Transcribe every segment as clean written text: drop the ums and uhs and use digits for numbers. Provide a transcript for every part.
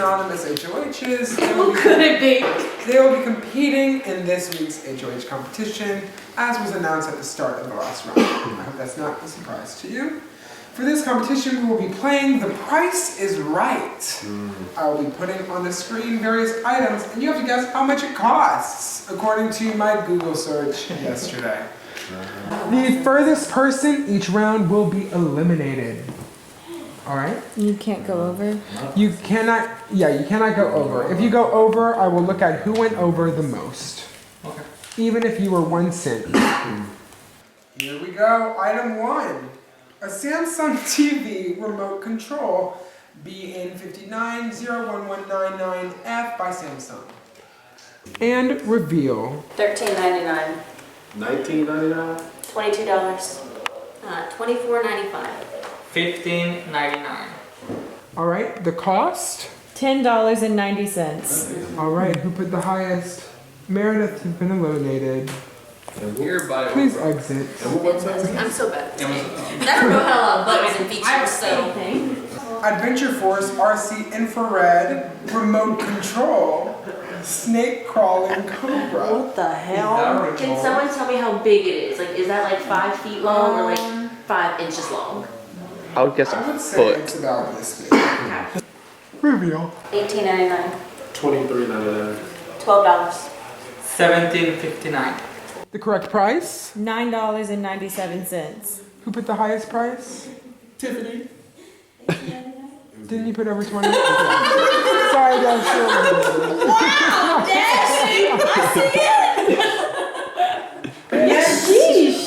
synonymous HOHs. Who could it be? They will be competing in this week's HOH competition, as was announced at the start of the last round. I hope that's not a surprise to you. For this competition, we will be playing The Price is Right. I will be putting on the screen various items, and you have to guess how much it costs, according to my Google search yesterday. The furthest person each round will be eliminated. All right? You can't go over? You cannot go over. If you go over, I will look at who went over the most. Okay. Even if you were 1 cent. Here we go. Item 1. A Samsung TV remote control BN59011199F by Samsung. And reveal. $13.99. $19.99. $22. $24.95. $15.99. All right, the cost? $10.90. All right, who put the highest? Meredith has been eliminated. Hereby Please exit. I'm so bad. I don't know how buttons and features, so. Adventure Force RC infrared remote control snake crawling cobra. What the hell? Can someone tell me how big it is? Like, is that like 5 feet long or like 5 inches long? I would guess I a would say foot. it's about this big. Reveal. $18.99. $23.99. $12. $17.59. The correct price? $9.97. Who put the highest price? Tiffany. Didn't you put over 20? Sorry, guys. Wow, Daddy! I see it! Next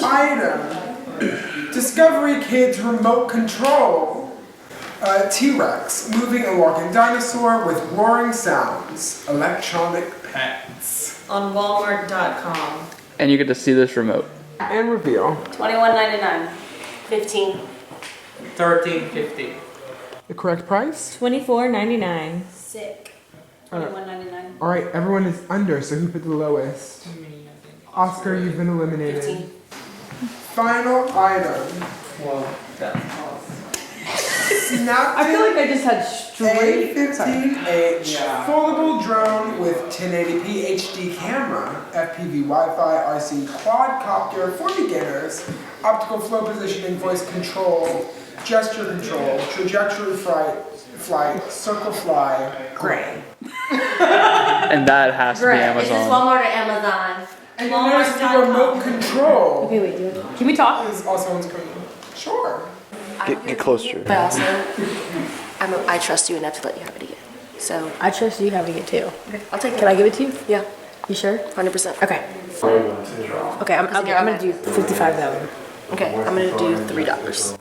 item. Discovery Kids remote control. T-Rex, moving and walking dinosaur with roaring sounds. Electronic pets. On Walmart.com. And you get to see this remote. And reveal. $21.99. $15. $13.50. The correct price? $24.99. Sick. Alright. $21.99. All right, everyone is under, so who put the lowest? Oscar, you've been eliminated. 15. Final item. Well, that's awesome. Snapchat I feel like I just had straight. A15H foldable drone with 1080p HD camera, FPV Wi-Fi, RC quadcopter for beginners, optical flow positioning, voice control, gesture control, trajectory flight, circle fly, gray. And that has to be Is this Amazon. Walmart or Amazon? And then there's the remote control. Okay, wait, can we talk? Is also on screen. Sure. Get closer. But also, I trust you enough to let you have it again. So I trust you having it too. okay, I'll take it. Can I give it to you? Yeah, You sure? 100%. Okay. Okay, I'm gonna do 55,000. Okay, I'm gonna do $3.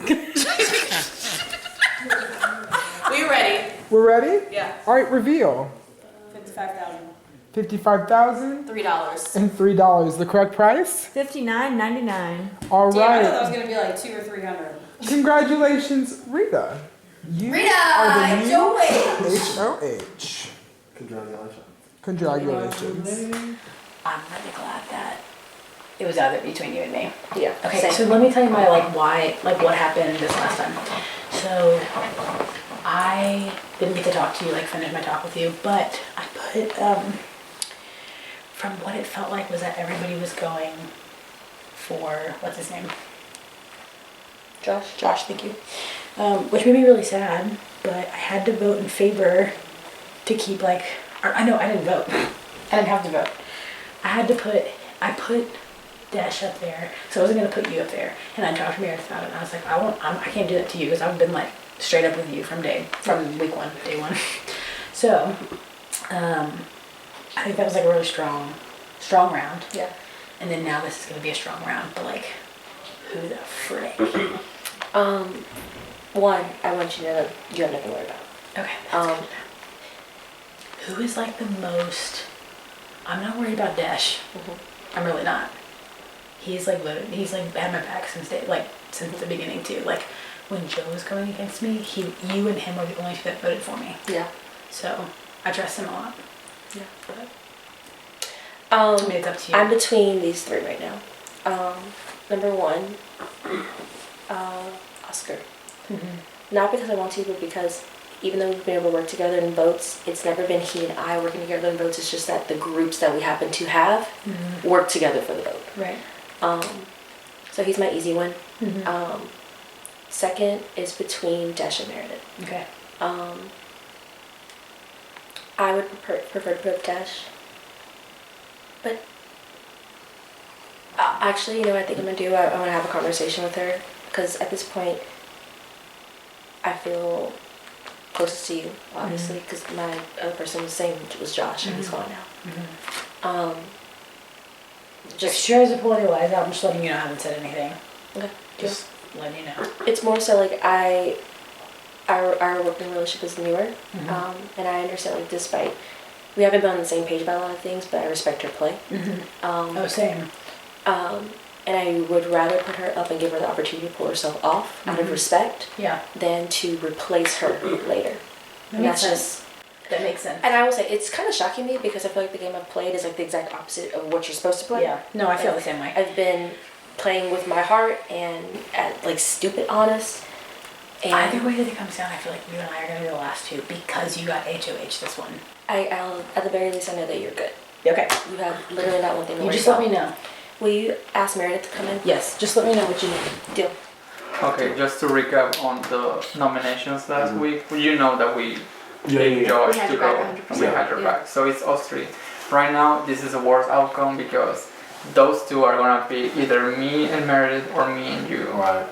We ready? We're ready? Yeah. All right, reveal. 55,000. 55,000 $3. and $3. The correct price? $59.99. All Damn, I thought that was right. gonna be like 200 or 300. Congratulations, Rita. You Rita, are the new HOH. HOH. Congratulations. I'm really glad that it was either between you and me. Yeah. Okay, same. so let me tell you my what happened this last time. So I didn't get to talk to you, finish my talk with you, but I put from what it felt like was that everybody was going for what's his name? Josh, thank you. Which made me really sad, but I had to vote in favor to keep I didn't vote. I didn't have to vote. I put Dash up there, so I wasn't gonna put you up there. And I talked to Meredith about it, and I was like, I can't do that to you because I've been straight up with you from week 1, day 1. So, I think that was a really strong round. Yeah. And then now this is gonna be a strong round, but who the frick? One, I want you to know that you have nothing to worry about. Okay. Who is the most? I'm not worried about Dash. I'm really not. He's voted. He's had my back since the beginning too. When Joe was going against me, you and him are the only two that voted for me. Yeah. So I trust him a lot. Yeah. But I mean, it's up to you. I'm between these 3 right now. Number 1, Oscar. Not because I want to, but because even though we've been able to work together in votes, it's never been he and I working together in votes. It's just that the groups that we happen to have work together for the vote. Right. So he's my easy one. Mhm. Second is between Dash and Meredith. Okay. I would prefer to put up Dash. But actually, you know what I think I'm going to do? I want to have a conversation with her. Because at this point, I feel closest to you, obviously. Because my other person was saying was Josh, and he's gone now. Just sure as a polling wise, I'm just letting you know I haven't said anything. Okay. Just letting you know. It's more so like our working relationship is newer, and I understand like despite we haven't been on the same page about a lot of things, but I respect her play. Oh, same. And I would rather put her up and give her the opportunity to pull herself off out of respect Yeah. than to replace her later. That And makes that's sense. just. That makes sense. And I will say it's kind of shocking me because I feel like the game I've played is like the exact opposite of what you're supposed to play. Yeah. No, I feel the same way. I've been playing with my heart and like stupid honest. And Either way that it comes down, I feel like you and I are gonna be the last two because you got HOH this one. I'll at the very least I know that you're good. Okay. You have literally not one thing to You worry just about. let me know. Will you ask Meredith to come in? Yes. Just let me know what you need. Deal. Okay, just to recap on the nominations last week, you know that we picked Josh We had to your go, back and we had your 100%. back. So it's us three. Right now, this is the worst outcome because those two are gonna be either me and Meredith or me and you. Right.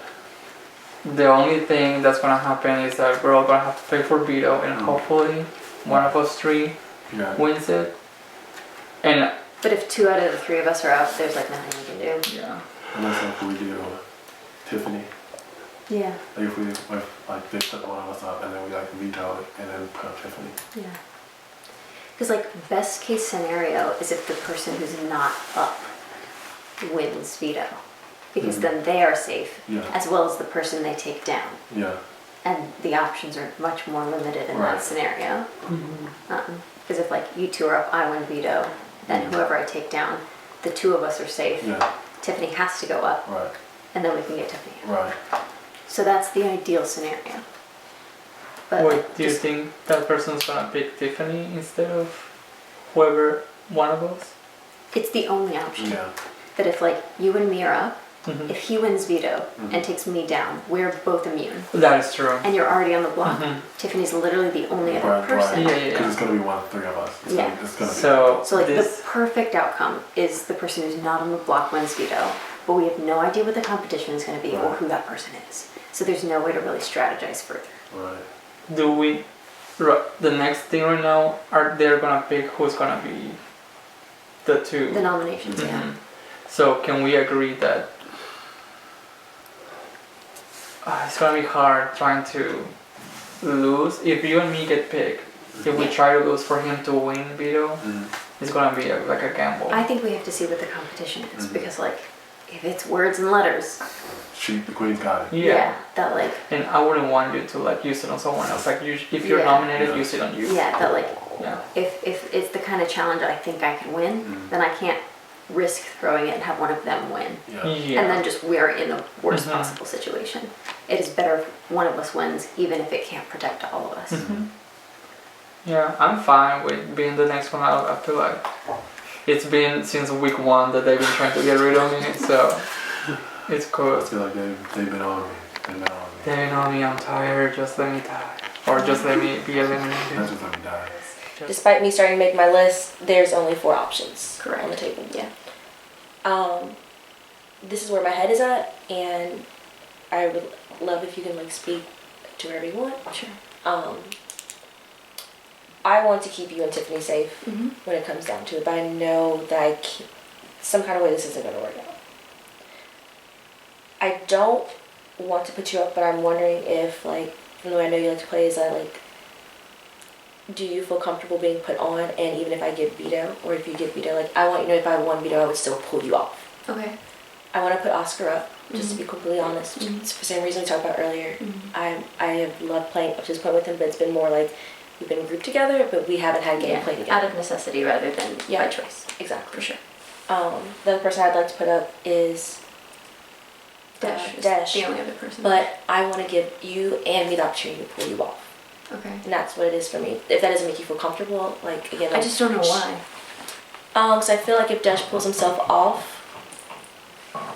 The only thing that's gonna happen is that we're all gonna have to pay for veto, and hopefully one of us three Yeah. wins it. And But if 2 out of the 3 of us are out, there's like nothing we can do. yeah, Unless like we do Tiffany. Yeah. Like if we like they put one of us up and then we like veto it and then put up Tiffany. Yeah. Because like best case scenario is if the person who's not up wins veto. Because then they are safe, Yeah. as well as the person they take down. Yeah. And the options are much more limited in that Right. scenario. Because if like you 2 are up, I win veto, then whoever I take down, the 2 of us are safe. Yeah. Tiffany has to go up, Right. and then we can get Tiffany out. Right. So that's the ideal scenario. But wait, do you just- think that person's gonna pick Tiffany instead of whoever one of us? it's the only option. Yeah. That if like you and me are up, Mhm. if he wins veto and takes me down, we're both immune. That is true. And you're already on the block. Mhm. Tiffany's literally the only other Right. person. Yeah, yeah, Because yeah. it's gonna be one of 3 of us. It's Yeah. Gonna, it's gonna be. So like this, the perfect outcome is the person who's not on the block wins veto, but we have no idea what the competition is going to be or Right. who that person is. So there's no way to really strategize further. Right. do we? The next thing right now, are they gonna pick who's gonna be the 2? The nominations, yeah. Mhm. So can we agree that it's gonna be hard trying to lose if you and me get picked? If we try to lose for him to win veto, Mm. it's gonna be like a gamble. I think we have to see what the competition is because like if it's words and letters, The queen's got it. yeah. that like And I wouldn't want you to like use it on someone else. Like you, if you're Yeah. nominated, Yeah. use it on you. that like Yeah. if it's the kind of challenge I think I can win, then I can't risk throwing it and have one of them win. Yeah. Yeah. And then just we're in the worst Mhm. possible situation. It is better if one of us wins, even if it can't protect all of us. Mhm. Yeah, I'm fine with being the next one out. I feel like it's been since week 1 that they've been trying to get rid of me, so it's cool. I feel like they've been on me. They've been on me. They know me, I'm tired, just let me die. Or just let me be That's eliminated. just let me die. Despite me starting to make my list, there's only 4 options Correct. on the table. Yeah. This is where my head is at, and I would love if you can like speak to wherever you want. Sure. I want to keep you and Tiffany safe Mm-hmm. when it comes down to it, but I know that I can't, some kind of way this isn't going to work out. I don't want to put you up, but I'm wondering if, like, from the way I know you like to play, is that, like, do you feel comfortable being put on, and even if I give veto, or if you give veto, like, I want you to know if I won veto, I would still pull you off. Okay. I want to put Oscar up, just to be completely honest. It's for the same reason we talked about earlier. I have loved playing up to this point with him, but it's been more like, we've been grouped together, but we haven't had gameplay together. Out of necessity rather than by choice. Exactly. For sure. The other person I'd like to put up is Dash. is Dash. The only other person. But I want to give you and me the opportunity to pull you off. Okay. And that's what it is for me. If that doesn't make you feel comfortable, like again, I just don't know why. Because I feel like if Dash pulls himself off,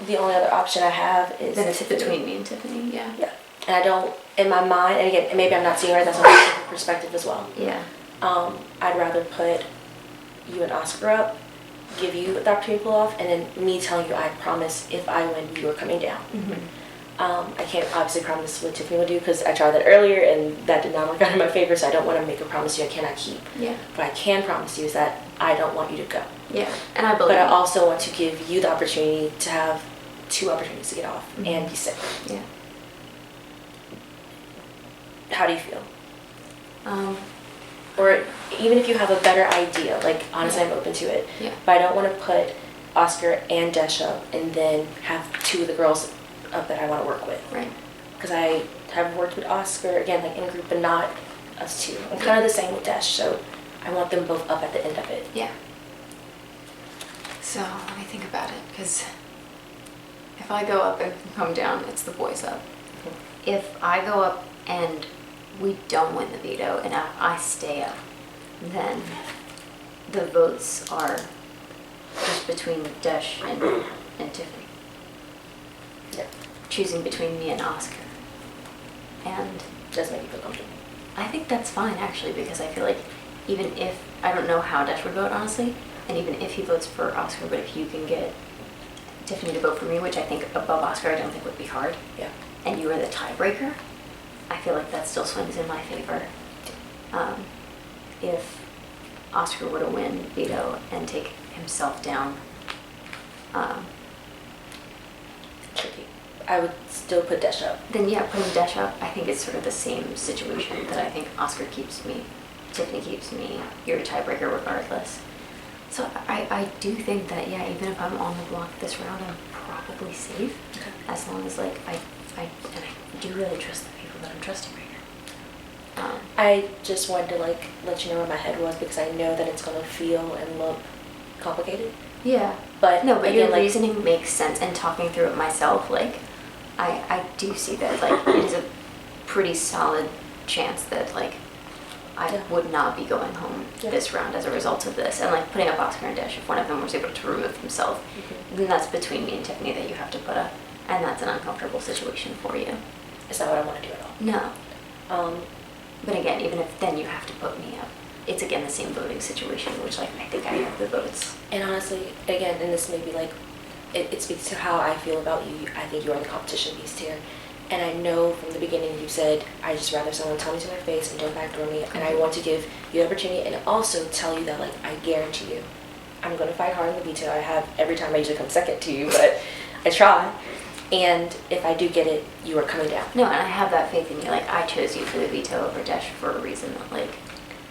the only other option I have is Then it's Tiffany. between me and Tiffany, yeah. Yeah, and I don't, in my mind, and again, maybe I'm not seeing it, that's a different perspective as well. Yeah. I'd rather put you and Oscar up, give you the opportunity to pull off, and then me telling you, I promise if I win, you are coming down. I can't obviously promise what Tiffany will do because I tried that earlier and that did not work out in my favor, so I don't want to make a promise you I cannot keep. Yeah. What I can promise you is that I don't want you to go. Yeah. And I believe But I you. also want to give you the opportunity to have 2 opportunities to get off and be safe. Yeah. How do you feel? Um, Or even if you have a better idea, like honestly I'm open to it. Yeah. But I don't want to put Oscar and Desh up and then have 2 of the girls up that I want to work with. Right. Because I have worked with Oscar, again, like in a group, but not us 2. I'm kind of the same with Desh, so I want them both up at the end of it. Yeah. So let me think about it, because if I go up and come down, it's the boys up. If I go up and we don't win the veto and I stay up, then the votes are just between Desh and Tiffany. Yeah. Choosing between me and Oscar. And Does make you feel comfortable. I think that's fine actually, because I feel like even if, I don't know how Desh would vote honestly, and even if he votes for Oscar, but if you can get Tiffany to vote for me, which I think above Oscar I don't think would be hard, Yeah. and you are the tiebreaker, I feel like that still swings in my favor. If Oscar were to win veto and take himself down, Tricky. I would still put Desh up. then yeah, putting Desh up, I think it's sort of the same situation that I think Oscar keeps me, Tiffany keeps me, you're a tiebreaker regardless. So I do think that, yeah, even if I'm on the block this round, I'm probably safe. Okay. As long as like, and I do really trust the people that I'm trusting right now. I just wanted to like let you know where my head was because I know that it's going to feel and look complicated. Yeah. But No, but again, your like, reasoning makes sense, and talking through it myself, like, I do see that, like, it is a pretty solid chance that, like, I Yeah. would not be going home Yeah. this round as a result of this. And, like, putting up Oscar and Dash, if one of them was able to remove himself, then that's between me and Tiffany that you have to put up, and that's an uncomfortable situation for you. it's not what I want to do at all. No. But again, even if then you have to put me up, it's again the same voting situation, which, like, I think I have the votes. And honestly, again, and this may be like, it speaks to how I feel about you. I think you are the competition beast here. And I know from the beginning you said, I just rather someone tell me to my face and don't backdoor me. And I want to give you the opportunity and also tell you that, like, I guarantee you, I'm going to fight hard in the veto. I have every time. I usually come second to you, but I try. And if I do get it, you are coming down. No, and I have that faith in you. Like, I chose you for the veto over Dash for a reason. Like,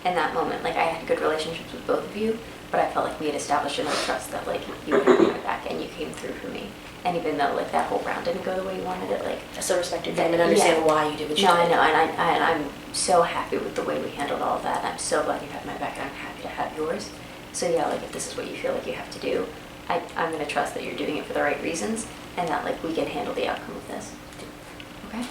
in that moment, like, I had good relationships with both of you, but I felt like we had established enough trust that, like, you would have my back and you came through for me. And even though, like, that whole round didn't go the way you wanted it, like, I still respect your game and understand why you did what you no, did. I know, and I'm so happy with the way we handled all of that. I'm so glad you have my back, and I'm happy to have yours. So yeah, like, if this is what you feel like you have to do, I'm gonna trust that you're doing it for the right reasons, and that, like, we can handle the outcome of this. Okay?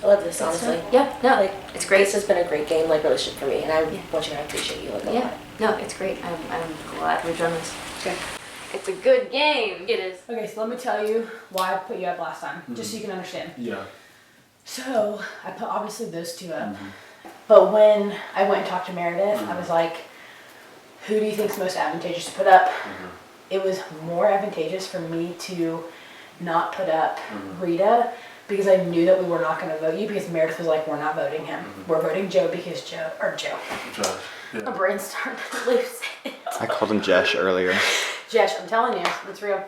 I love this, honestly. Yeah, no, Like, it's great. This has been a great game, like, relationship for me, and I Yeah. want you to know I appreciate you, like, a Yeah, lot. no, it's great. I'm glad we've done this. Okay. It's a good game. It is. Okay, so let me tell you why I put you up last time, just so you can understand. Yeah. So I put obviously those 2 up, but when I went and talked to Meredith, I was like, who do you think's most advantageous to put up? It was more advantageous for me to not put up Rita because I knew that we were not going to vote you because Meredith was like, we're not voting him. We're voting Joe because Joe. Josh. My Yeah. brain's starting to lose it. I called him Jesh earlier. Josh, I'm telling you, it's real.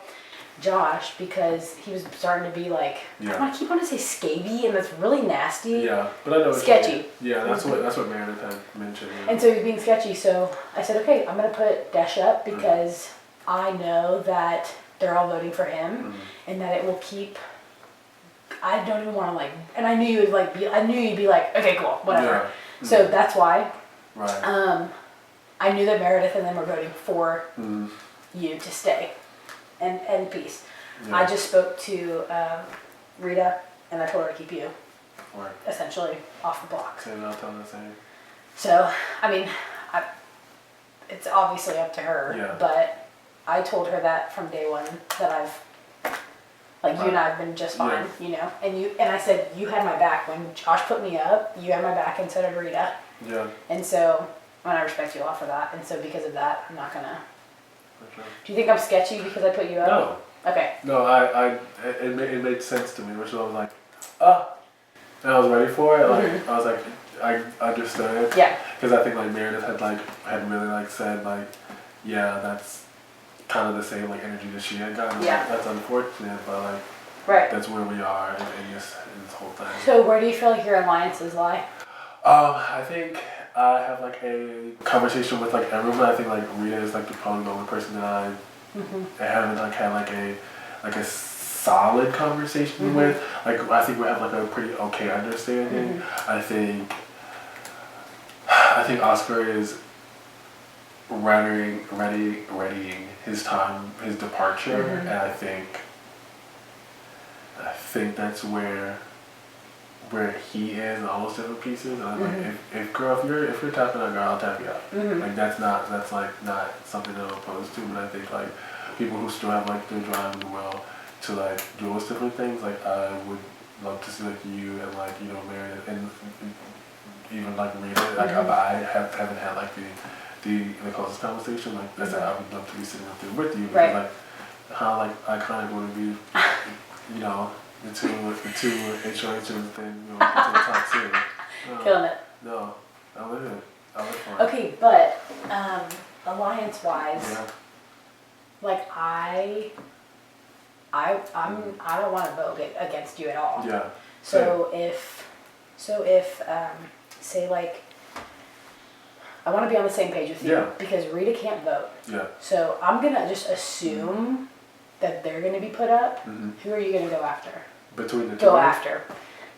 Josh, because he was starting to be like, Yeah. I keep wanting to say scaby, and that's really nasty. Yeah, but I know what you Sketchy. mean. Yeah, that's what Meredith had mentioned. Yeah. And so he was being sketchy, so I said, okay, I'm gonna put Dash up because I know that they're all voting for him and that it will keep, I don't even wanna like, and I knew you would like be, I knew you'd be like, okay, cool, whatever. Yeah. So that's why, Right. I knew that Meredith and them were voting for Mm-hmm. you to stay and peace. Yeah. I just spoke to Rita and I told her to keep you. Or essentially off the block. say no, tell them the same. So, I mean, it's obviously up to her, Yeah. but I told her that from day one that you and I have been just fine, you know. And I said you had my back when Josh put me up. You had my back, and so did Rita. Yeah. And so, I respect you a lot for that. And so, because of that, I'm not gonna. For sure. Do you think I'm sketchy because I put you up? No. Okay. No, it made sense to me, which I was like, ah, and I was ready for it. Like I was like, I understood it. Yeah. Because I think like Meredith had really like said like, yeah, that's kind of the same like energy that she had gotten. Yeah. Like, that's unfortunate, but like, Right. that's where we are in this whole thing. So, where do you feel like your alliances lie? I think I have like a conversation with like everyone. I think like Rita is like probably the only person that I haven't like had like a solid conversation with. Like I think we have like a pretty okay understanding. I think Oscar is readying his time, his departure, and I think that's where he is in all those different pieces. And I'm like, if you're tapping out, girl, I'll tap you out. Like that's not something that I'm opposed to. But I think like people who still have like the drive and the will to like do those different things, like I would love to see like you and like Meredith and even like Rita. Like I haven't had like the closest conversation. Like I said, I would love to be sitting with you. Because, like how like I kind of want to be, the two HOHs thing, to the top two. No, Killing it. No, I live it. I live for it. Okay, but alliance-wise, Yeah. like I don't want to vote against you at all. Yeah. So if say like I want to be on the same page with you because Rita can't vote. Yeah. So I'm gonna just assume that they're gonna be put up. Who are you gonna go after? Between the two. Go after.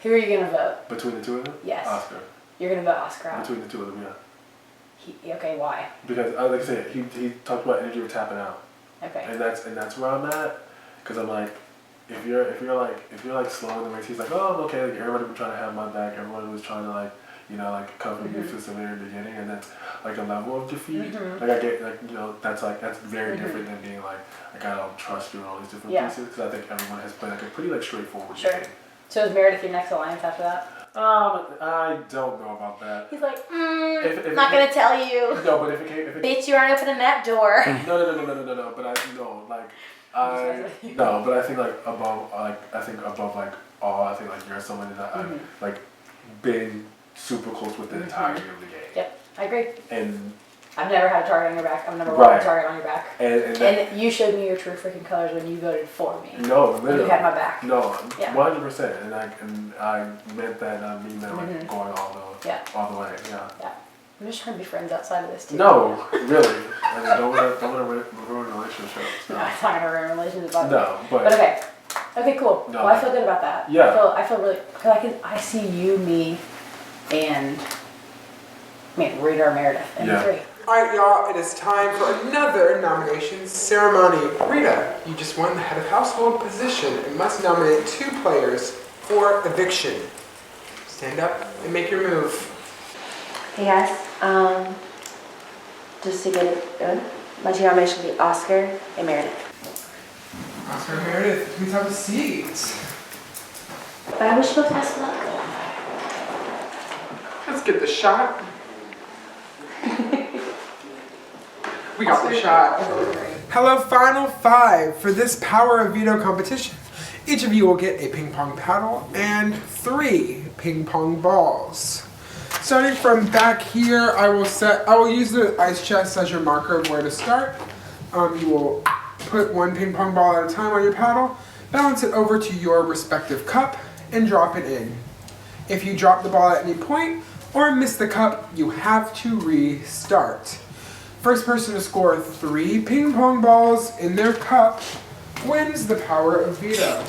Who are you gonna vote? Between the two of them? Yes. Oscar. You're gonna vote Oscar out. Between the two of them, yeah. Okay, why? Because like I said, he talked about energy of tapping out. Okay. And that's where I'm at. Because I'm like, if you're like slow in the race, he's like, oh, okay, like everybody was trying to have my back. Everyone was trying to like, cover me for the very beginning, and that's like a level of defeat. Like I get like that's very different than being like I don't trust you and all these different pieces. Because I think everyone has played like a pretty like straightforward game. So is Meredith your next alliance after that? I don't know about that. He's like, If not gonna tell you. No, but if it came, Bitch, you aren't opening that door. No. But I think like above like all, I think like you're someone that I've like been super close with the entirety of the game. Yep, I agree. And I've never had a target on your back. I've never wanted a target on your back. And you showed me your true freaking colors when you voted for me. No, literally. You had my back. No, 100%. And I meant that, and I mean that like going all the way. Yeah. I'm just trying to be friends outside of this too. No, really. I mean, don't want to ruin relationships. No, I'm not gonna ruin relationships. No, but okay. Okay, cool. No. Well, I feel good about that. Yeah. I feel really, because I see you, me, and Rita or Meredith, and the three. Alright, y'all, it is time for another nomination ceremony. Rita, you just won the head of household position and must nominate 2 players for eviction. Stand up and make your move. Hey guys, just to get it done, my 2 nominations will be Oscar and Meredith. Oscar and Meredith, please have a seat. But I wish you both best of luck. Let's get the shot. We got the shot. Hello, final 5 for this Power of Veto competition. Each of you will get a ping pong paddle and 3 ping pong balls. Starting from back here, I will use the ice chest as your marker of where to start. You will put 1 ping pong ball at a time on your paddle, balance it over to your respective cup, and drop it in. If you drop the ball at any point or miss the cup, you have to restart. First person to score 3 ping pong balls in their cup wins the Power of Veto.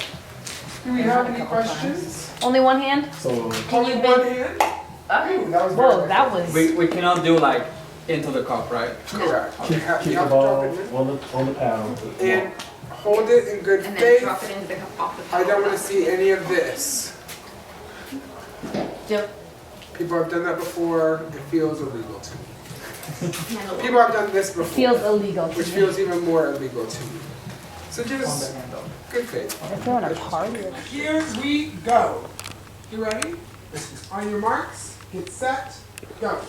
Do we have any questions? Only one hand? So Only one hand? Ooh, that was Whoa, that was. We cannot do like into the cup, right? correct. You have keep to the ball drop it in on the paddle. and hold it in good And then faith. drop it into the cup off the I top. don't want to see any of this. Yep. People have done that before. It feels illegal to me. People have done this before. Feels illegal to which me. feels even more illegal to me. So just good faith. If they're on a party. Here we go. You ready? On your marks, get set, go.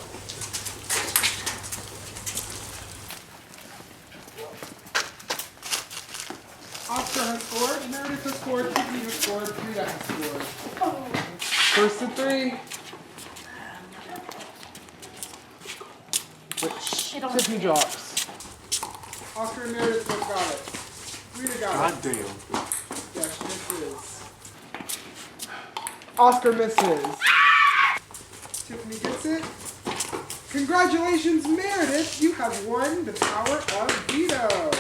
Oscar has scored, Meredith has scored, Tiffany has scored, Frida has scored. First to three. Tiffany drops. Oscar and Meredith both got it. Frida got it. damn. Dash misses. Oscar misses. Tiffany gets it. Congratulations, Meredith. You have won the power of veto.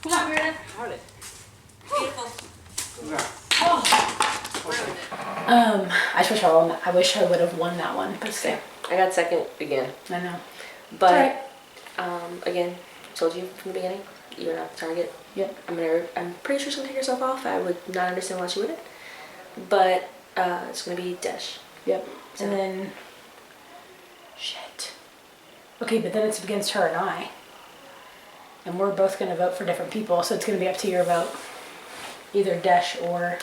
Come on, Meredith. I wish I would have won that one, but still. I got second again. I know. But, again, told you from the beginning, you're not the target. Yep. I'm pretty sure she's gonna take herself off. I would not understand why she wouldn't. But, it's gonna be Desh. Yep. So- And then, shit. Okay, but then it's against her and I. And we're both gonna vote for different people, so it's gonna be up to your vote. Either Desh or,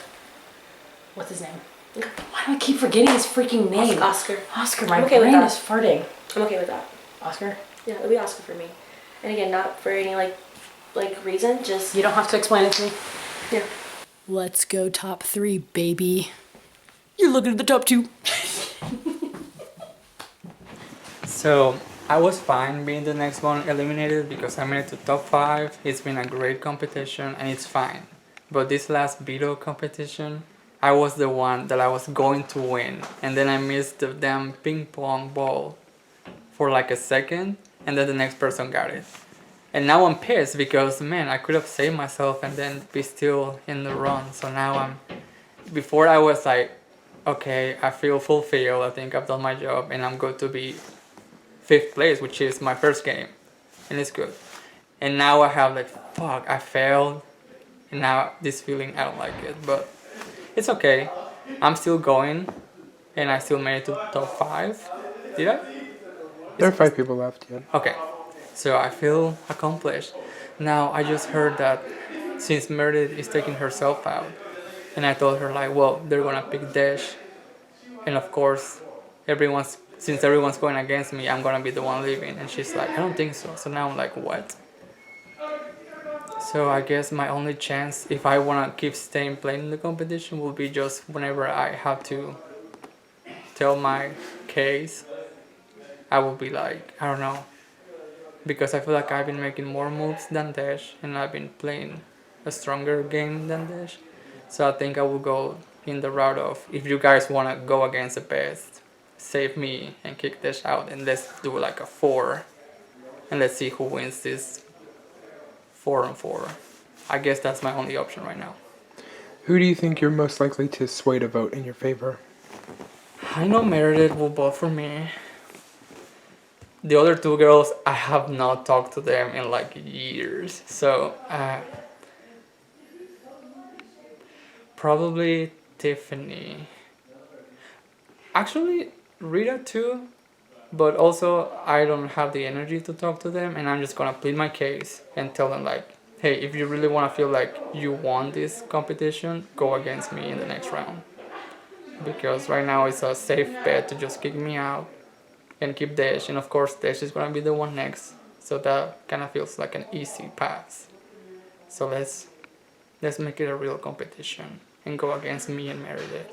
what's his name? Why do I keep forgetting his freaking name? Oscar. Oscar, my I'm okay with brain that. is farting. I'm okay with that. Oscar? Yeah, it'll be Oscar for me. And again, not for any like reason, just You don't have to explain it to me. yeah. Let's go top 3, baby. You're looking at the top 2. So I was fine being the next one eliminated because I made it to top 5. It's been a great competition and it's fine. But this last veto competition, I was the one that I was going to win, and then I missed the damn ping pong ball for like a second, and then the next person got it. And now I'm pissed because, man, I could have saved myself and then be still in the run. So now before I was like, okay, I feel fulfilled, I think I've done my job, and I'm going to be 5th place, which is my first game, and it's good. And now I have like, fuck, I failed, and now this feeling, I don't like it, but it's okay. I'm still going, and I still made it to top 5. Did I? There are 5 people left, yeah. Okay, so I feel accomplished. Now I just heard that since Meredith is taking herself out, and I told her like, well, they're gonna pick Dash, and of course, since everyone's going against me, I'm gonna be the one leaving. And she's like, I don't think so. So now I'm like, what? So I guess my only chance, if I wanna keep staying playing in the competition, will be just whenever I have to tell my case, I will be like, I don't know, because I feel like I've been making more moves than Dash, and I've been playing a stronger game than Dash. So I think I will go in the route of, if you guys wanna go against the best, save me and kick Dash out, and let's do like a 4, and let's see who wins this 4-on-4. I guess that's my only option right now. Who do you think you're most likely to sway to vote in your favor? I know Meredith will vote for me. The other 2 girls, I have not talked to them in like years. So, probably Tiffany. Actually, Rita too. But also, I don't have the energy to talk to them. And I'm just gonna plead my case and tell them like, hey, if you really wanna feel like you won this competition, go against me in the next round. Because right now it's a safe bet to just kick me out and keep Dash, and of course Dash is gonna be the one next, so that kind of feels like an easy pass. So let's make it a real competition and go against me and Meredith.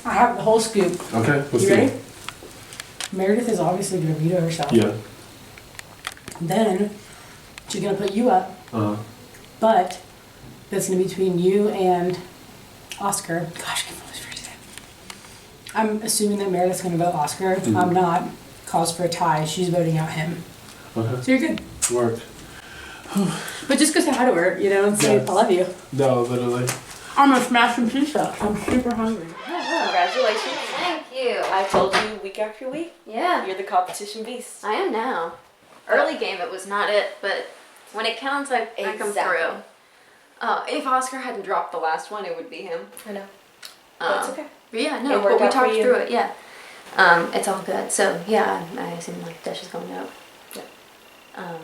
I have the whole scoop. Okay, let's You see. ready? Meredith is obviously going to veto herself. Yeah. Then she's going to put you up, but that's going to be between you and Oscar. Gosh, I can't believe it's today. I'm assuming that Meredith's going to vote Oscar. Mhm. I'm not. Calls for a tie. She's voting out him. Okay. So you're good. Worked. But just go say hi to her, you know, and say, Yes. I love you. No, literally. I'm going to smash some pizza. I'm super hungry. Congratulations. Thank you. I told you week after week, Yeah, you're the competition beast. I am now. Early game, it was not it, but when it counts, I come Exactly. through. If Oscar hadn't dropped the last one, it would be him. I know. But it's okay. But yeah, It no, worked but we out for talked you. through it, yeah. It's all good. So yeah, I assume like Dash is going out. Yeah.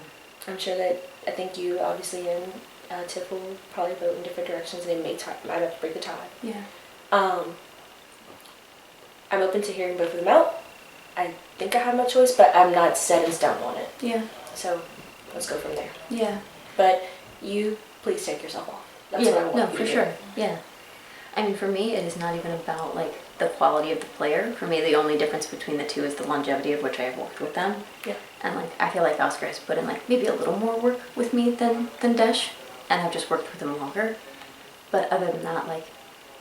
I'm sure that I think you obviously and Tiff will probably vote in different directions, and it might have to break the tie. Yeah. I'm open to hearing both of them out. I think I have my choice, but I'm not set in stone on it. Yeah. So let's go from there. Yeah. But you, please take yourself off. That's yeah. what I want No, you for to do. sure. Yeah. I mean, for me, it is not even about like the quality of the player. For me, the only difference between the two is the longevity of which I have worked with them. Yeah. And like, I feel like Oscar has put in like maybe a little more work with me than Desh, and I've just worked with him longer. But other than that, like,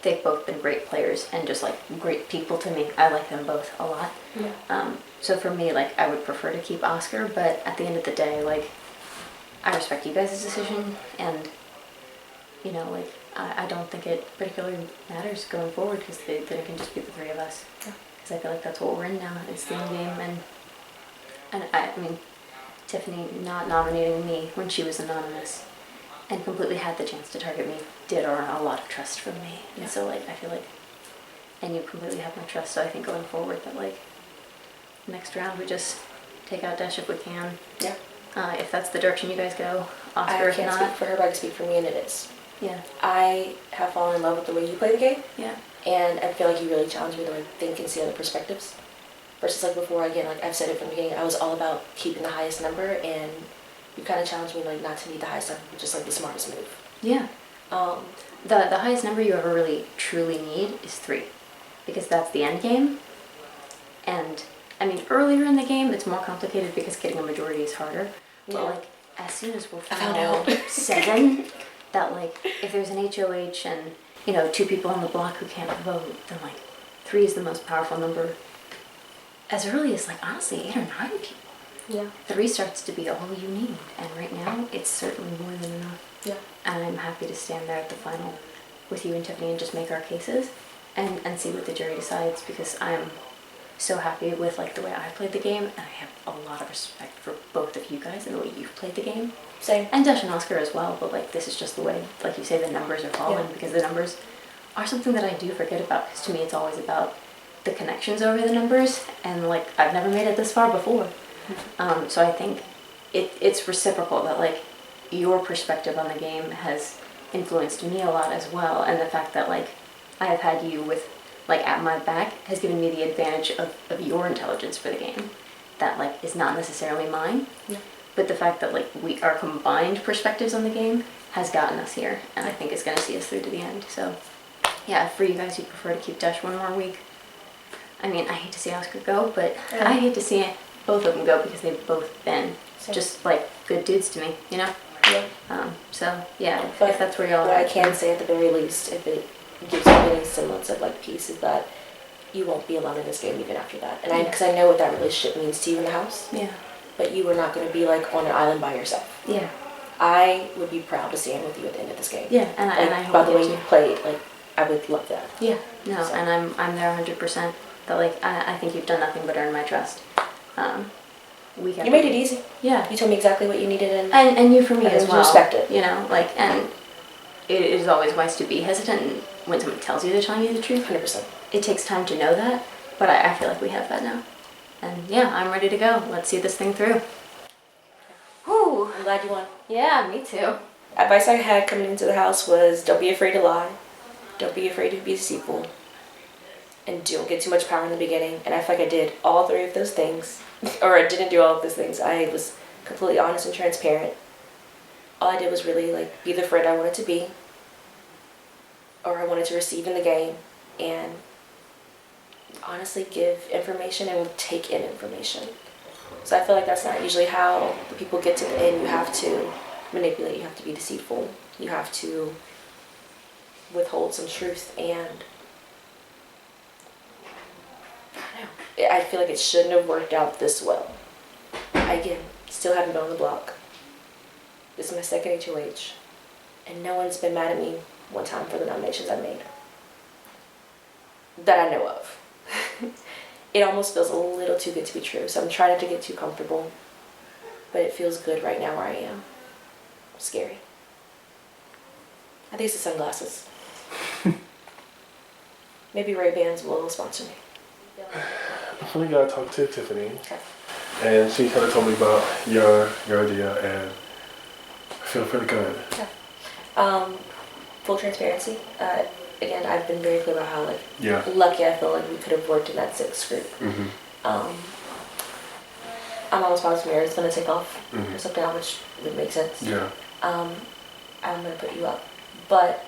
they've both been great players and just like great people to me. I like them both a lot. Yeah. So for me, like, I would prefer to keep Oscar, but at the end of the day, like, I respect you guys' decision, and you know, like, I don't think it particularly matters going forward because then it can just be the three of us. Because I feel like that's what we're in now. It's the end game, and I mean, Tiffany not nominating me when she was anonymous and completely had the chance to target me did earn a lot of trust from me. Yeah. And so like, I feel like, and you completely have my trust. So I think going forward that like, next round we just take out Dash if we can. Yeah. If that's the direction you guys go, Oscar I if can't not. speak for her, but I can speak for me, and it is. Yeah. I have fallen in love with the way you play the game, Yeah. and I feel like you really challenge me to like think and see other perspectives. Versus like before, again, like I've said it from the beginning, I was all about keeping the highest number, and you kind of challenged me like not to need the highest number, but just like the smartest move. Yeah. Um, The highest number you ever really truly need is 3, because that's the end game. And I mean, earlier in the game, it's more complicated because getting a majority is harder. But Yeah. like, as soon as we're found final out. 7, that like, if there's an HOH and you know 2 people on the block who can't vote, then like 3 is the most powerful number. As early as like honestly 8 or 9 people. yeah. 3 starts to be all you need, and right now it's certainly more than enough. Yeah. And I'm happy to stand there at the final with you and Tiffany and just make our cases and see what the jury decides, because I'm so happy with like the way I played the game, and I have a lot of respect for both of you guys and the way you've played the game. Same. And Dash and Oscar as well, but like this is just the way, like you say, the numbers are falling, Yeah. because the numbers are something that I do forget about, because to me it's always about the connections over the numbers, and like I've never made it this far before. So I think it's reciprocal that like your perspective on the game has influenced me a lot as well, and the fact that like I have had you with like at my back has given me the advantage of your intelligence for the game that like is not necessarily mine. Yeah. But the fact that like our combined perspectives on the game has gotten us here, and I think it's going to see us through to the end. So yeah, for you guys who prefer to keep Dash one more week, I mean, I hate to see Oscar go, but Yeah. I hate to see both of them go because they've both been Same. just like good dudes to me, you know? Yeah. So yeah, But if that's where y'all what are. I can say at the very least, if it gives you any semblance of like peace, is that you won't be alone in this game even after that. And because I know what that relationship means to you in the house, Yeah, but you are not going to be like on an island by yourself. yeah, I would be proud to stand with you at the end of this game. yeah, and Like, I hope by the you way do. you played, like I would love that. Yeah, no, So. and I'm there 100%. That like I think you've done nothing but earn my trust. We You made it easy. Yeah, You told me exactly what you needed, and and you for me I as really well. respect it. You know, like, and it is always wise to be hesitant when someone tells you they're telling you the truth. 100%. It takes time to know that, but I feel like we have that now. And yeah, I'm ready to go. Let's see this thing through. Whew. I'm glad you won. Yeah, me too. Advice I had coming into the house was don't be afraid to lie. Don't be afraid to be deceitful. And don't get too much power in the beginning. And I feel like I did all 3 of those things. Or I didn't do all of those things. I was completely honest and transparent. All I did was really like be the friend I wanted to be. Or I wanted to receive in the game. And honestly give information and take in information. So I feel like that's not usually how the people get to the end. You have to manipulate, you have to be deceitful, you have to withhold some truth, and I don't know. I feel like it shouldn't have worked out this well. Again, still haven't been on the block. This is my second HOH, and no one's been mad at me one time for the nominations I made. That I know of. It almost feels a little too good to be true, so I'm trying not to get too comfortable, but it feels good right now where I am. Scary. I think it's the sunglasses. Maybe Ray-Bans will sponsor me. Definitely gotta talk to Tiffany. Okay. And she kind of told me about your idea, and I feel pretty good. Okay. Full transparency. Again, I've been very clear about how lucky I feel like we could have worked in that 6 group. I'm almost positive Mary's gonna take off or something, which would make sense. Yeah. I'm gonna put you up, but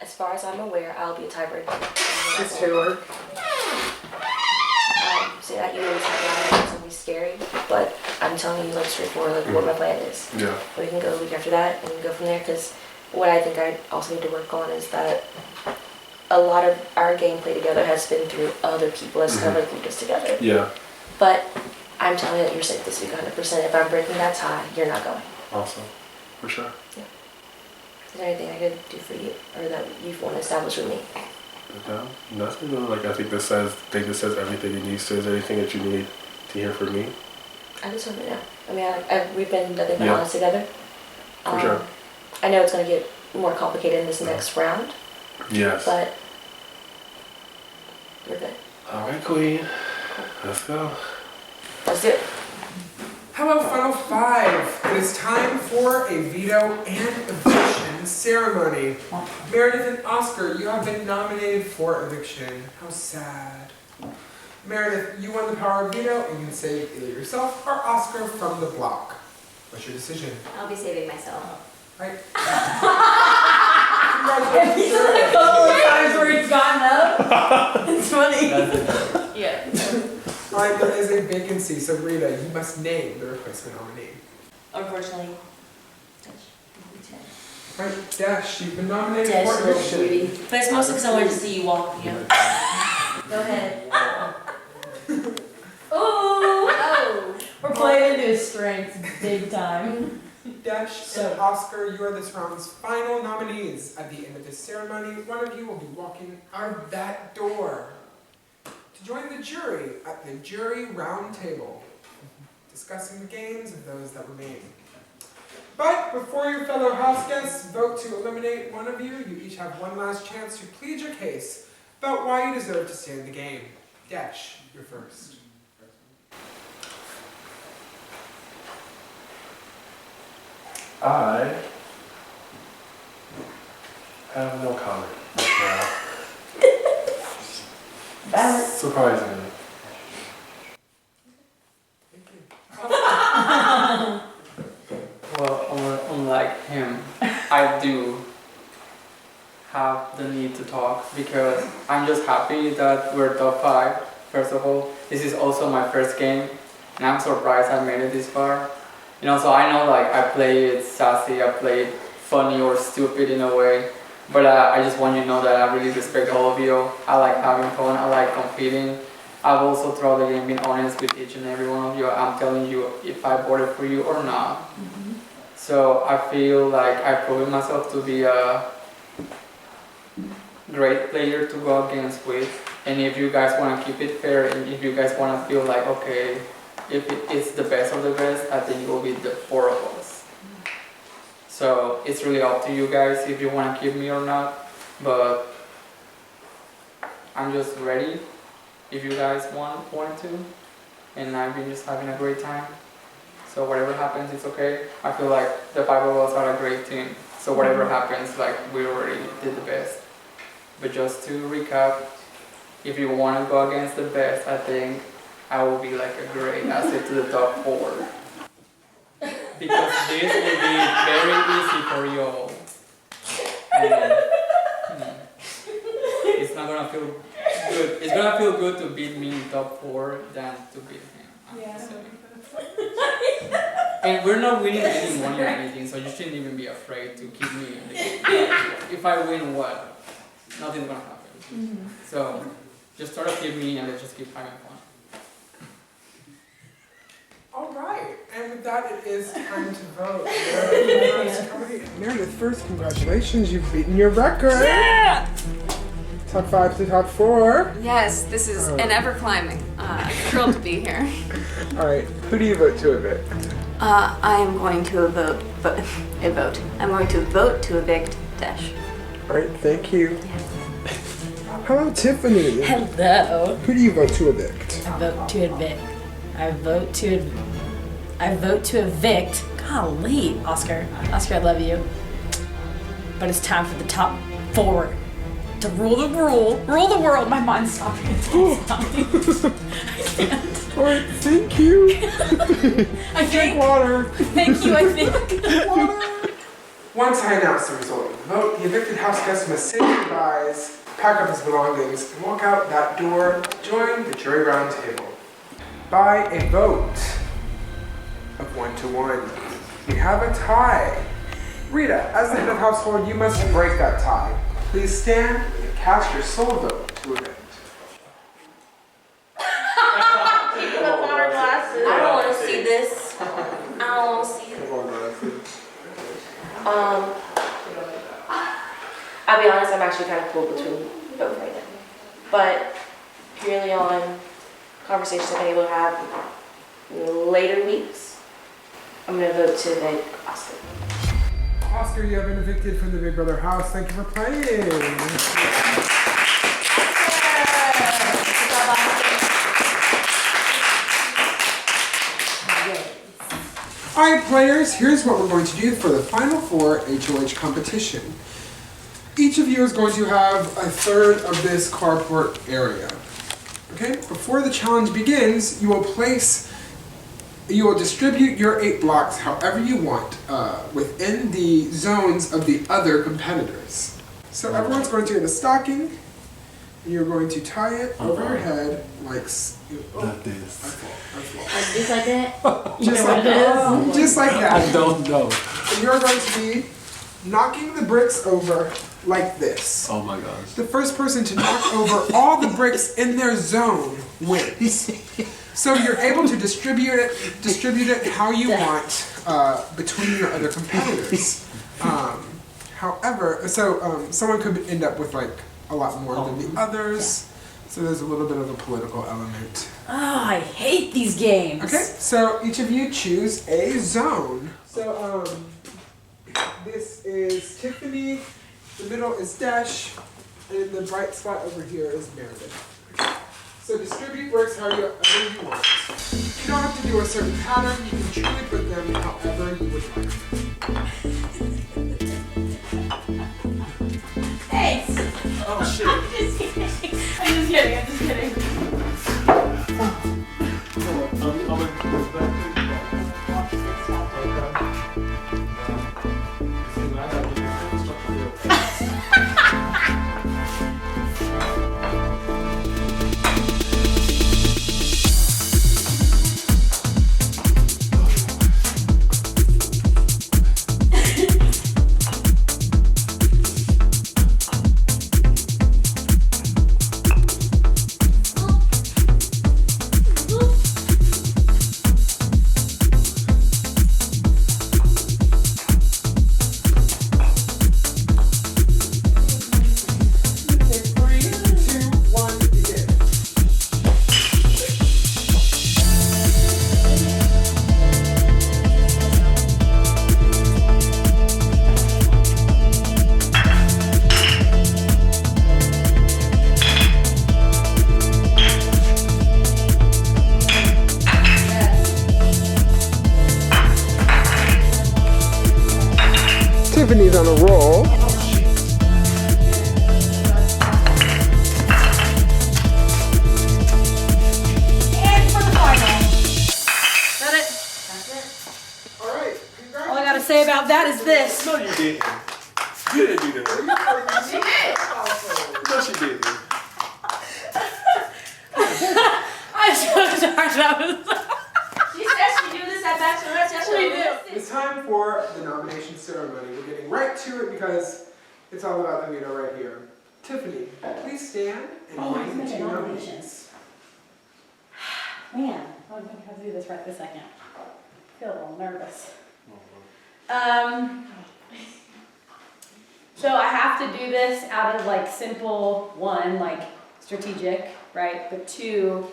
as far as I'm aware, I'll be a tiebreaker. Miss Taylor. So that you always have that, it's gonna be scary, but I'm telling you like straightforward, like what my plan is. Yeah. We can go the week after that and go from there, because what I think I also need to work on is that a lot of our gameplay together has been through other people as kind of like group us together. Yeah. But I'm telling you that you're safe this week 100%. If I'm breaking that tie, you're not going. Awesome. For sure. Yeah. Is there anything I could do for you or that you want to establish with me? No, nothing though. Like I think this says everything it needs to. Is there anything that you need to hear from me? I just want to know. I mean, we've been nothing but Yeah. honest together. For sure. I know it's going to get more complicated in this next round, Yes. but you're good. All right, Queen. Let's go. Let's do it. How about Final 5? It is time for a veto and eviction ceremony. Meredith and Oscar, you have been nominated for eviction. How sad. Meredith, you won the power of veto and you can save either yourself or Oscar from the block. What's your decision? I'll be saving myself. Right? Congratulations, Meredith. times where he's gotten up. It's funny. Yeah. Alright, there is a vacancy, so Rita, you must name the replacement nominee. Unfortunately. Alright, Dash, you've been nominated Dash, for little eviction. beauty. But it's mostly because I wanted to see you walk. You know? Go ahead. Oh! We're playing into his strengths big time. Dash and Oscar, you are this round's final nominees. At the end of this ceremony, one of you will be walking out of that door to join the jury at the jury round table, discussing the games of those that remain. But before your fellow house guests vote to eliminate one of you, you each have one last chance to plead your case about why you deserve to stay in the game. Dash, you're first. I have no comment now. Surprisingly. Well, unlike him, I do have the need to talk because I'm just happy that we're top 5. First of all, this is also my first game, and I'm surprised I made it this far. You know, so I know like I play it sassy, I play it funny or stupid in a way, but I just want you to know that I really respect all of you. I like having fun, I like competing. I've also throughout the game been honest with each and every one of you. I'm telling you if I voted for you or not. So I feel like I've proven myself to be a great player to go against with. And if you guys want to keep it fair, and if you guys want to feel like, okay, if it's the best of the best, I think it will be the 4 of us. So it's really up to you guys if you want to keep me or not. But I'm just ready if you guys want to. And I've been just having a great time. So whatever happens, it's okay. I feel like the 5 of us are a great team. So whatever happens, like we already did the best. But just to recap, if you want to go against the best, I think I will be like a great asset to the top 4. Because this will be very easy for you all. And, it's not gonna feel good. It's gonna feel good to beat me in top 4 than to beat him. Yeah. And we're not winning any money or anything, so you shouldn't even be afraid to keep me in the game. If I win, what? Nothing's gonna happen. So just try to keep me and let's just keep having fun. Alright, and with that it is time to vote. Meredith, first, congratulations, you've beaten your record! Yeah! Top 5 to top 4. Yes, this is an ever climbing. Thrilled to be here. Alright, who do you vote to evict? I am going to vote. I'm going to vote to evict Dash. Alright, thank you. Hello, Tiffany. Hello. Who do you vote to evict? I vote to evict. I vote to evict. Golly, Oscar. Oscar, I love you. But it's time for the top 4 to rule the world. My mind's stopping. It's stopping. I can't. Alright, thank you. I think. Water. Thank you, I think. Water. Once I announce the result of the vote, the evicted house guest must say his goodbyes, pack up his belongings, and walk out that door to join the jury round table. By a vote of 1 to 1, we have a tie. Rita, as the head of household, you must break that tie. Please stand and cast your sole vote to evict. I don't want to see this. I don't want to see it. I'll be honest, I'm actually kind of pulled between both right now. But purely on conversations I've been able to have in later weeks, I'm going to vote to evict Oscar. Oscar, you have been evicted from the Big Brother house. Thank you for playing. Alright players, here's what we're going to do for the Final 4 HOH competition. Each of you is going to have a third of this carport area. Okay? Before the challenge begins, you will distribute your 8 blocks however you want within the zones of the other competitors. So everyone's going to get a stocking, and you're going to tie it over your head like this. I fall. Just like that? Just like that. Just like that. I don't know. And you're going to be knocking the bricks over like this. Oh my gosh. The first person to knock over all the bricks in their zone wins. So you're able to distribute it how you want between your other competitors. However, someone could end up with like a lot more than the others. So there's a little bit of a political element. Oh, I hate these games. Okay, so each of you choose a zone. So this is Tiffany, the middle is Dash, and the bright spot over here is Meredith. So distribute bricks however you want. You don't have to do a certain pattern, you can truly put them however you would like. Thanks. Oh shit. I'm just kidding. Tiffany's on a roll. And for the final. Got it? Alright, All I gotta say about that is this. No, you didn't. You didn't do that. No, she didn't. I'm so sorry. That was. She said she do this at Bachelorette. That's what we do. It's time for the nomination ceremony. We're getting right to it because it's all about the veto right here. Tiffany, please stand and name the 2 nominees. Man, I'm gonna have to do this right this second. I feel a little nervous. So I have to do this out of like simple 1, like strategic, right? But 2,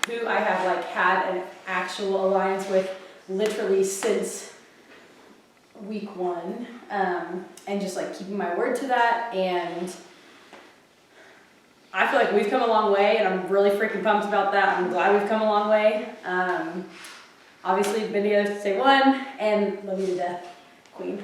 who I have like had an actual alliance with literally since week 1, and just like keeping my word to that, and I feel like we've come a long way, and I'm really freaking pumped about that. I'm glad we've come a long way. Obviously, Bendigo to say one, and love you to death, Queen.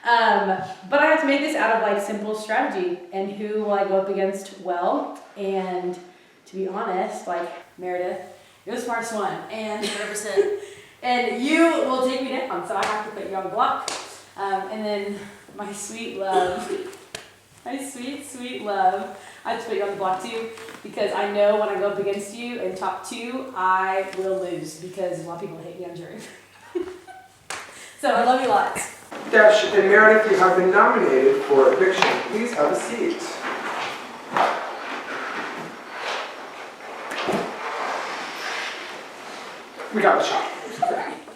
But I have to make this out of like simple strategy and who will I go up against well. And to be honest, like Meredith, you're the smartest one, and 100%. And you will take me down, so I have to put you on the block. And then my sweet love, my sweet love, I have to put you on the block too, because I know when I go up against you in top 2, I will lose because a lot of people hate me on jury. So I love you lots. Dash and Meredith, you have been nominated for eviction. Please have a seat. We got a shot.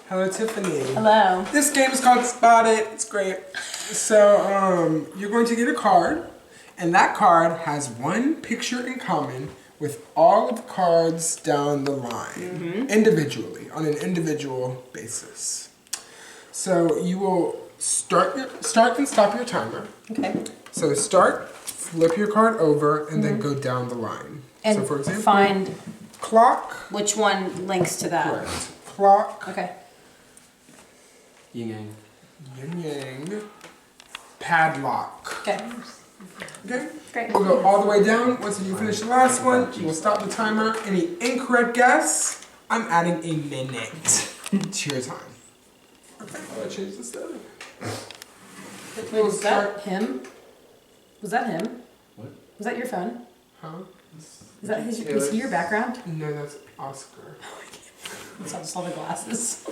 Hello, Tiffany. Hello. This game is called Spot It. It's great. So, you're going to get a card, and that card has one picture in common with all of the cards down the line, individually, on an individual basis. So you will start and stop your timer. Okay. So start, flip your card over, and then go down the line. And so for example, find clock. which one links to that. Correct. Clock. Okay. Yin yang. Yin yang. Padlock. Okay. Okay? Great. We'll go all the way down. Once you finish the last one, we'll stop the timer. Any incorrect guess, I'm adding a minute to your time. Okay, I'll change the setting. Wait, was that him? Was that him? What? Was that your phone? Huh? Is that his? Is he your background? No, that's Oscar. I just saw the glasses.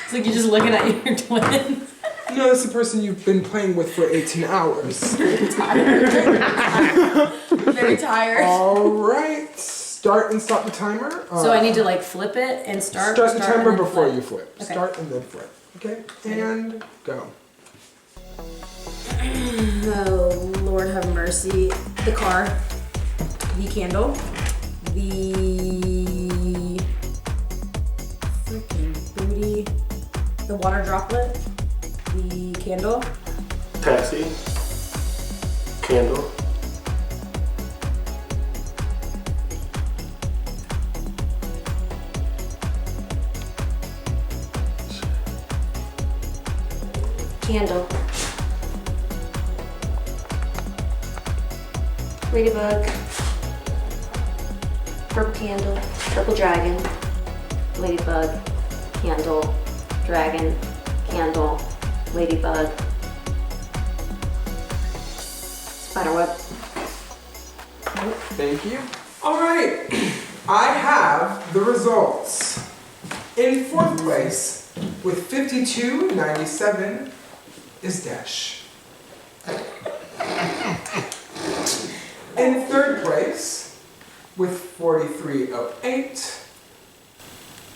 It's like you're just looking at your twin. No, that's the person you've been playing with for 18 hours. Very tired. All right. Start and stop the timer. So I need to like flip it and start. Start the timer and then before flip. you flip. Okay. Start and then flip. Okay? And go. Oh, Lord have mercy. The car, the candle, the freaking booty, the water droplet, the candle, Taxi. Candle. Candle. Ladybug. Purple candle. Purple dragon. Ladybug, candle, dragon, candle, ladybug, spiderweb. Thank you. All right. I have the results. In 4th place, with 52.97, is Dash. In 3rd place, with 43.08,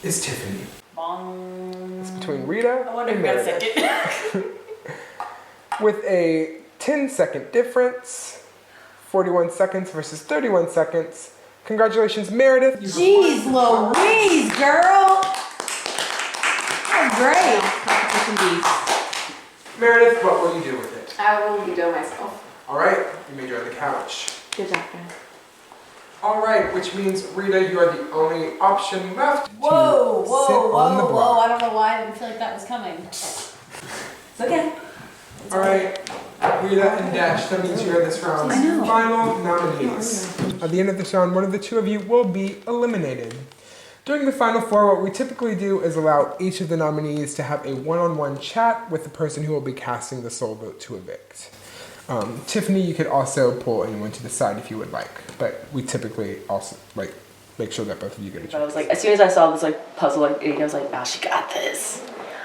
is Tiffany. It's between Rita and Meredith. With a 10-second difference, 41 seconds versus 31 seconds. Congratulations, Meredith. Jeez Louise, girl! Oh, great. Meredith, what will you do with it? I will veto myself. All right, you may join the couch. Good job, guys. All right, which means Rita, you are the only option left Whoa, to whoa, sit on the whoa, block. whoa. I don't know why I didn't feel like that was coming. It's okay. All right, Rita and Dash, that means you are this round's final nominees. At the end of this round, one of the two of you will be eliminated. During the final 4, what we typically do is allow each of the nominees to have a one-on-one chat with the person who will be casting the sole vote to evict. Tiffany, you could also pull anyone to the side if you would like, but we typically also make sure that both of you get a I chance. was like, as soon as I saw this like puzzle, like I was like, oh, she got this.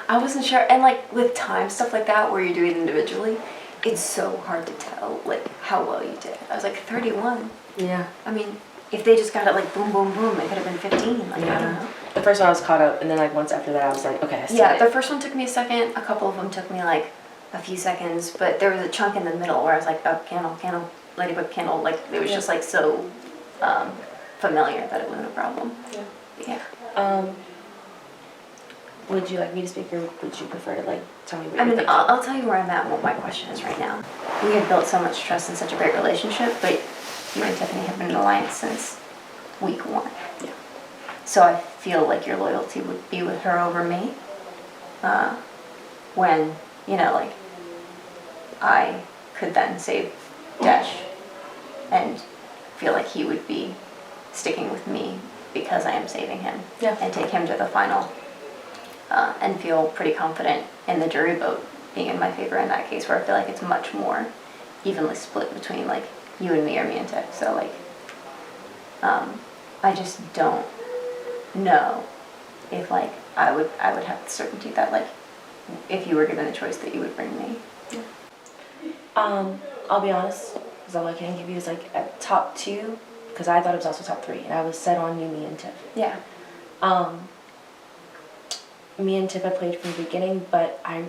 I wasn't sure, and like with time stuff like that, where you do it individually, it's so hard to tell like how well you did. I was like 31. Yeah. I mean, if they just got it like boom, boom, boom, it could have been 15. Like I don't know. The first one I was caught up, and then like once after that, I was like, okay, I see Yeah, it. the first one took me a second. A couple of them took me like a few seconds, but there was a chunk in the middle where I was like, oh, candle, candle, ladybug, candle. Like it was just like so familiar that it wasn't a problem. Yeah. But yeah. Would you like me to speak, or would you prefer to like tell me what I you're mean, thinking? I'll tell you where I'm at and what my question is right now. We have built so much trust and such a great relationship, but you and Tiffany have been in an alliance since week 1. Yeah. So I feel like your loyalty would be with her over me. When, you know, like, I could then save Dash and feel like he would be sticking with me because I am saving him. Yeah. And take him to the final. And feel pretty confident in the jury vote being in my favor in that case, where I feel like it's much more evenly split between like you and me or me and Tiff. So like, I just don't know if like I would have the certainty that like if you were given the choice that you would bring me. I'll be honest, because all I can give you is like a top 2, because I thought it was also top 3, and I was set on you, me, and Tiff. Yeah. Me and Tiff I played from the beginning, but I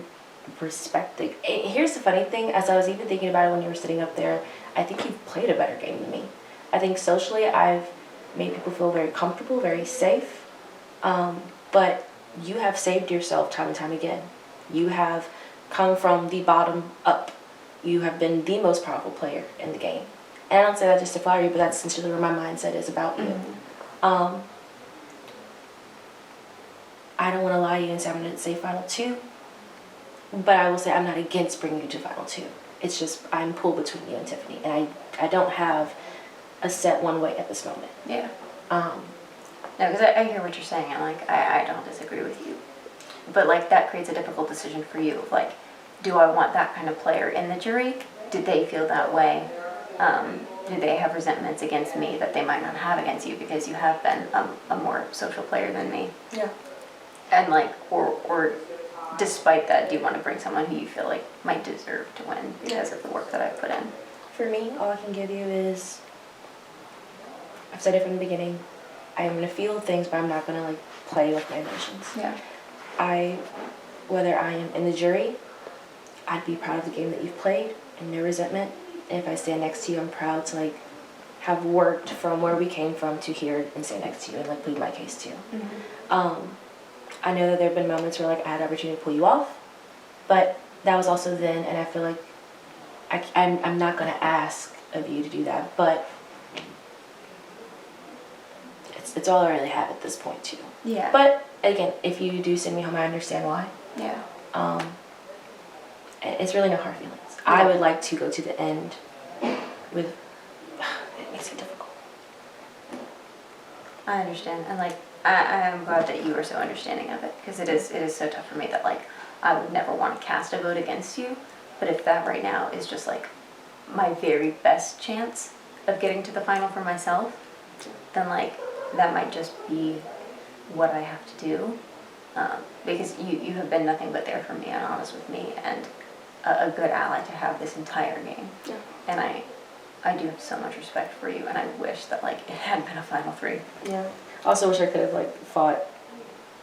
respect the. Here's the funny thing: as I was even thinking about it when you were sitting up there, I think you've played a better game than me. I think socially, I've made people feel very comfortable, very safe. But you have saved yourself time and time again. You have come from the bottom up. You have been the most powerful player in the game. And I don't say that just to flatter you, but that's essentially where my mindset is about you. I don't want to lie to you and say I'm going to say final 2, but I will say I'm not against bringing you to final 2. It's just I'm pulled between you and Tiffany, and I don't have a set one way at this moment. Yeah. No, because I hear what you're saying, and like I don't disagree with you, but like that creates a difficult decision for you. Like, do I want that kind of player in the jury? Did they feel that way? Do they have resentments against me that they might not have against you because you have been a more social player than me? Yeah. And like, or despite that, do you want to bring someone who you feel like might deserve to win because of the work that I've put in? For me, all I can give you is, I've said it from the beginning, I am going to feel things, but I'm not going to like play with my emotions. Yeah. Whether I am in the jury, I'd be proud of the game that you've played and no resentment. And if I stand next to you, I'm proud to like have worked from where we came from to here and stand next to you and like plead my case too. I know that there have been moments where like I had the opportunity to pull you off, but that was also then, and I feel like I'm not going to ask of you to do that, but it's all I really have at this point too. Yeah. But again, if you do send me home, I understand why. Yeah. It's really no hard feelings. I would like to go to the end with. It makes it difficult. I understand, and like I am glad that you are so understanding of it, because it is so tough for me that like I would never want to cast a vote against you, but if that right now is just like my very best chance of getting to the final for myself, then like that might just be what I have to do, because you have been nothing but there for me and honest with me and a good ally to have this entire game. Yeah. And I do have so much respect for you, and I wish that like it had been a final 3. Yeah. I also wish I could have like fought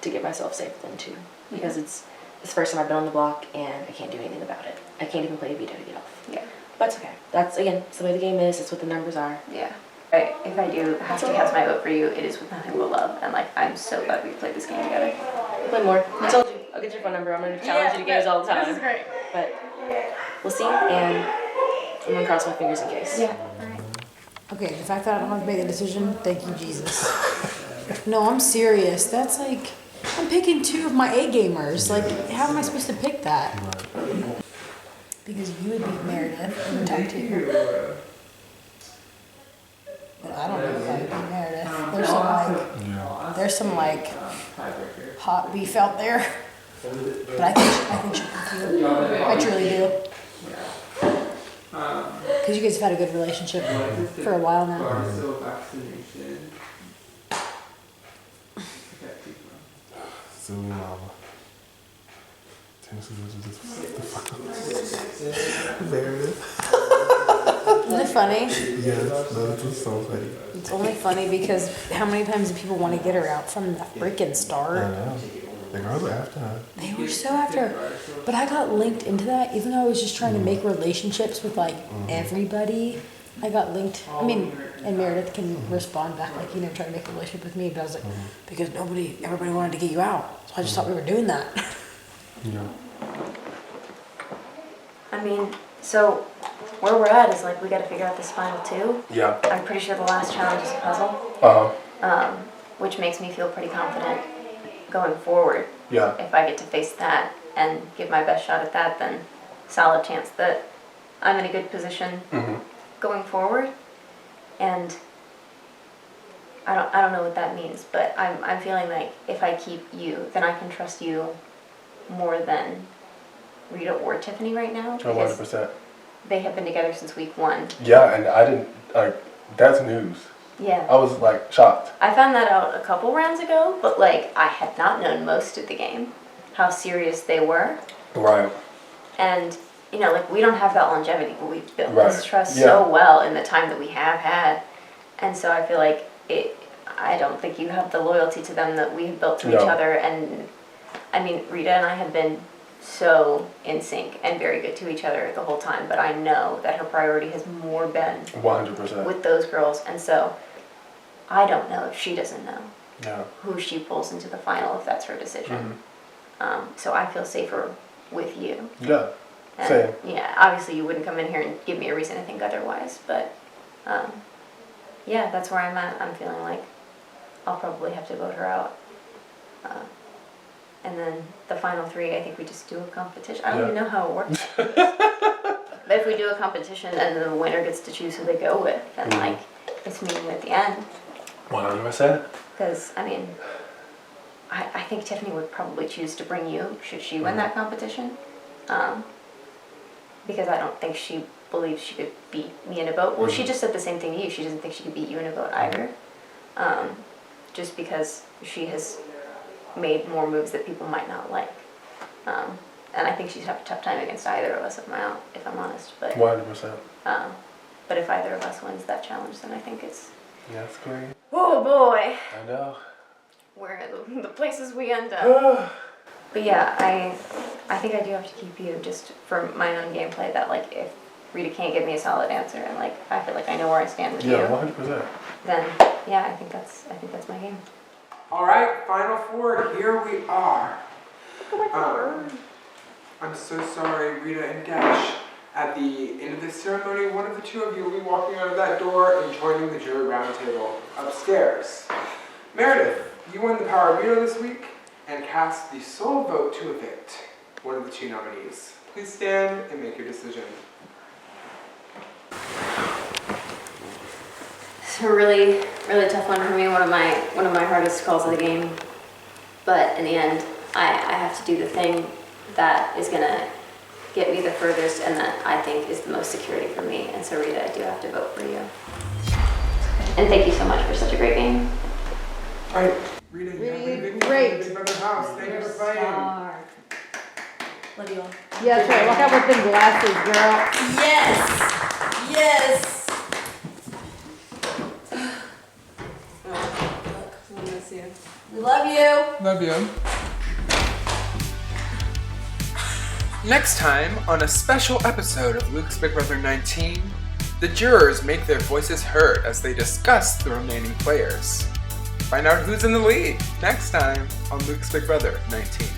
to get myself safe then too, because it's the first time I've been on the block and I can't do anything about it. I can't even play a veto to get off. Yeah. But it's okay. That's again, it's the way the game is. It's what the numbers are. Yeah. If I do have to cast my vote for you, it is with nothing but love, and like I'm so glad we played this game together. We'll play more. I told you. I'll get your phone number. I'm gonna challenge you to games all the time. This is great. But we'll see, and I'm gonna cross my fingers in case. Yeah. All right. Okay, the fact that I don't have to make the decision, thank you, Jesus. No, I'm serious. That's like, I'm picking 2 of my A gamers. Like, how am I supposed to pick that? Because you would beat Meredith in the top 2. But I don't know if I would beat Meredith. There's some like hot beef out there. But I think she'll beat you. I truly do. Because you guys have had a good relationship for a while now. So, Isn't it funny? yes, that was so funny. It's only funny because how many times do people want to get her out from the freaking I start? know. The girls were after her. They were so after her. But I got linked into that, even though I was just trying to make relationships with like everybody. I got linked. I mean, and Meredith can respond back, like, you know, try to make a relationship with me. But I was like, because everybody wanted to get you out. So I just thought we were doing that. Yeah. I mean, so where we're at is like we got to figure out this final two. Yeah. I'm pretty sure the last challenge is a puzzle. Which makes me feel pretty confident going forward. Yeah. If I get to face that and give my best shot at that, then solid chance that I'm in a good position going forward. And I don't know what that means, but I'm feeling like if I keep you, then I can trust you more than Rita or Tiffany right now. 100%. They have been together since week 1. Yeah, and I didn't, like, that's news. Yeah. I was, like, shocked. I found that out a couple rounds ago, but, like, I had not known most of the game, how serious they were. Right. And, you know, like, we don't have that longevity, but we've built Right. this trust Yeah. so well in the time that we have had. And so I feel like I don't think you have the loyalty to them that we have built to each other. And, I mean, Rita and I have been so in sync and very good to each other the whole time, but I know that her priority has more been 100%. with those girls, and so I don't know if she doesn't know who she pulls into the final if that's her decision. So I feel safer with you. Yeah. And, Same. yeah, obviously you wouldn't come in here and give me a reason to think otherwise, but yeah, that's where I'm at. I'm feeling like I'll probably have to vote her out. And then the final 3, I think we just do a competition. I don't even know how it works. But if we do a competition and the winner gets to choose who they go with, then like it's me and you at the end. 100%. Because, I mean, I think Tiffany would probably choose to bring you should she win that competition. Because I don't think she believes she could beat me in a vote. Well, she just said the same thing to you. She doesn't think she could beat you in a vote either. Just because she has made more moves that people might not like. And I think she'd have a tough time against either of us if I'm honest. But 100%. But if either of us wins that challenge, then I think it's... Yeah, that's great. Oh boy! I know. Where are the places we end up. But yeah, I think I do have to keep you just for my own gameplay, that like if Rita can't give me a solid answer and like I feel like I know where I stand with you. Yeah, 100%. Then yeah, I think that's my game. All right, final 4, here we are. I'm so sorry, Rita and Dash. At the end of this ceremony, one of the two of you will be walking out of that door and joining the jury roundtable upstairs. Meredith, you won the Power Veto this week and cast the sole vote to evict one of the 2 nominees. Please stand and make your decision. It's a really, really tough one for me. One of my hardest calls of the game. But in the end, I have to do the thing that is gonna get me the furthest and that I think is the most security for me. And so Rita, I do have to vote for you. And thank you so much for such a great game. All right, Rita, you have been evicted from the Big Brother house. Thank you for playing. Love you all. Yeah, that's right. Look out with them glasses, girl. Yes! Yes! Look, I miss you. We love you! Love you. Next time on a special episode of Luke's Big Brother 19, the jurors make their voices heard as they discuss the remaining players. Find out who's in the lead next time on Luke's Big Brother 19.